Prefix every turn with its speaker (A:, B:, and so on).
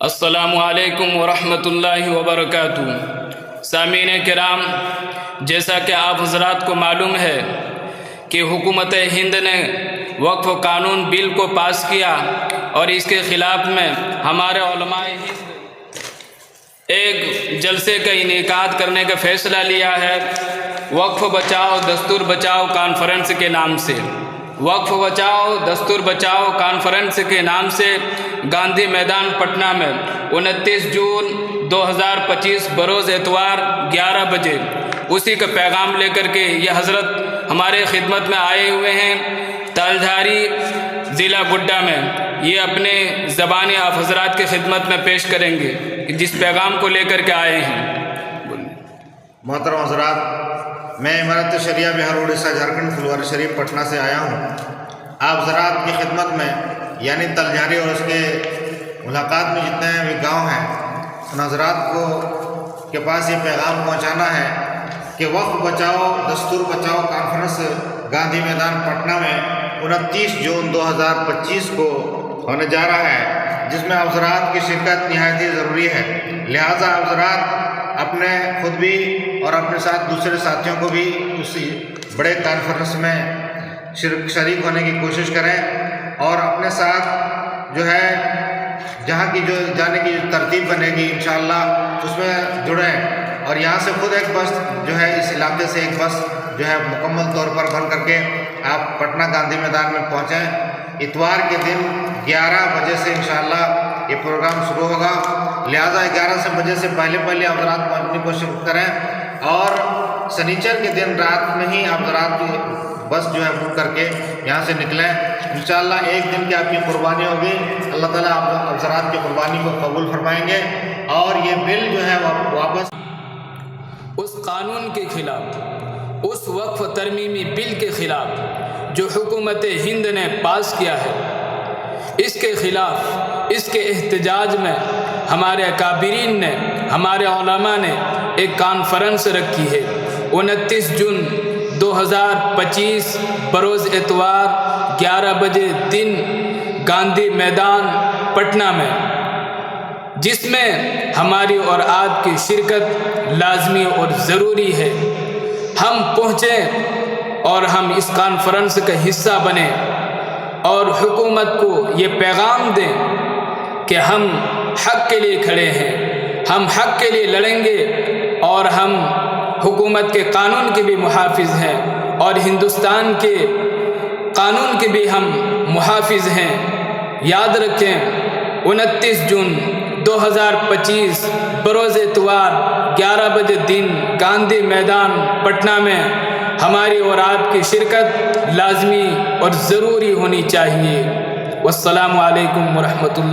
A: السلام علیکم ورحمۃ اللہ وبرکاتہ۔ سامعین کرام، جیسا کہ آپ حضرات کو معلوم ہے کہ حکومت ہند نے وقف قانون بل کو پاس کیا اور اس کے خلاف میں ہمارے علماء ہند ایک جلسے کا انعقاد کرنے کا فیصلہ لیا ہے، وقف بچاؤ دستور بچاؤ کانفرنس کے نام سے۔ وقف بچاؤ دستور بچاؤ کانفرنس کے نام سے گاندھی میدان پٹنہ میں 29 جون 2025 بروز اتوار 11 بجے اسی کا پیغام لے کر کے یہ حضرت ہمارے خدمت میں آئے ہوئے ہیں۔ تالجھاری ضلع گڈا میں یہ اپنے زبانی آپ حضرات کی خدمت میں پیش کریں گے جس پیغام کو لے کر کے آئے ہیں۔
B: محترم حضرات، میں امارت شریعہ بہار اڑیسہ جھارکھنڈ پھلواری شریف پٹنہ سے آیا ہوں۔ آپ حضرات کی خدمت میں یعنی تلجھاری اور اس کے ملاقات میں جتنے بھی گاؤں ہیں ان حضرات کے پاس یہ پیغام پہنچانا ہے کہ وقف بچاؤ دستور بچاؤ کانفرنس گاندھی میدان پٹنہ میں 29 جون 2025 کو ہونے جا رہا ہے، جس میں آپ حضرات کی شرکت نہایت ہی ضروری ہے۔ لہٰذا آپ حضرات اپنے خود بھی اور اپنے ساتھ دوسرے ساتھیوں کو بھی اسی بڑے کانفرنس میں شریک ہونے کی کوشش کریں اور اپنے ساتھ جو ہے جہاں کی جو جانے کی ترتیب بنے گی انشاءاللہ اس میں جڑیں، اور یہاں سے خود ایک بس جو ہے اس علاقے سے ایک بس جو ہے مکمل طور پر بن کر کے آپ پٹنہ گاندھی میدان میں پہنچیں۔ اتوار کے دن 11 بجے سے انشاءاللہ یہ پروگرام شروع ہوگا، لہٰذا 11 بجے سے پہلے حضرات پہنچنے کو شروع کریں اور سنیچر کے دن رات میں ہی حضرات کی بس جو ہے بک کر کے یہاں سے نکلیں۔ انشاءاللہ ایک دن کی آپ کی قربانی ہوگی، اللہ تعالیٰ آپ حضرات کی قربانی کو قبول فرمائیں گے اور یہ بل جو ہے واپس
A: اس قانون کے خلاف، اس وقف ترمیمی بل کے خلاف جو حکومت ہند نے پاس کیا ہے، اس کے خلاف اس کے احتجاج میں ہمارے اکابرین نے، ہمارے علماء نے ایک کانفرنس رکھی ہے 29 جون 2025 بروز اتوار 11 بجے دن گاندھی میدان پٹنہ میں، جس میں ہماری اور آپ کی شرکت لازمی اور ضروری ہے۔ ہم پہنچیں اور ہم اس کانفرنس کا حصہ بنیں اور حکومت کو یہ پیغام دیں کہ ہم حق کے لیے کھڑے ہیں، ہم حق کے لیے لڑیں گے اور ہم حکومت کے قانون کے بھی محافظ ہیں اور ہندوستان کے قانون کے بھی ہم محافظ ہیں۔ یاد رکھیں 29 جون 2025 بروز اتوار 11 بجے دن گاندھی میدان پٹنہ میں ہماری اور آپ کی شرکت لازمی اور ضروری ہونی چاہیے۔ والسلام علیکم ورحمۃ اللہ۔